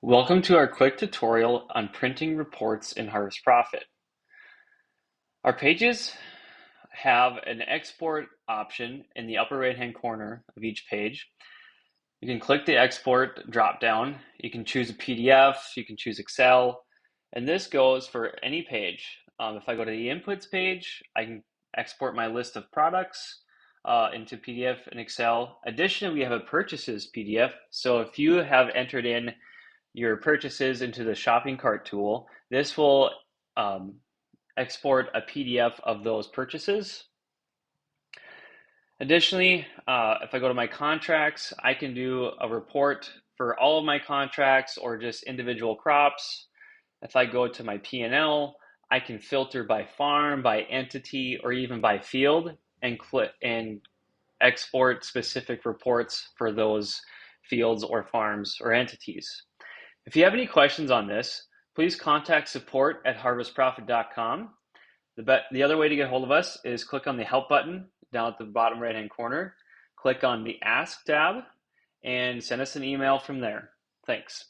Welcome to our quick tutorial on printing reports in Harvest Profit. Our pages have an export option in the upper right hand corner of each page. You can click the export drop down. You can choose a PDF, you can choose Excel, and this goes for any page. If I go to the inputs page, I can export my list of products into PDF and Excel. Additionally, we have a purchases PDF. So if you have entered in your purchases into the shopping cart tool, this will export a PDF of those purchases. Additionally, if I go to my contracts, I can do a report for all of my contracts or just individual crops. If I go to my P&L, I can filter by farm, by entity, or even by field and click and export specific reports for those fields or farms or entities. If you have any questions on this, please contact support@harvestprofit.com. The other way to get hold of us is click on the Help button down at the bottom right-hand corner, click on the Ask tab, and send us an email from there. Thanks.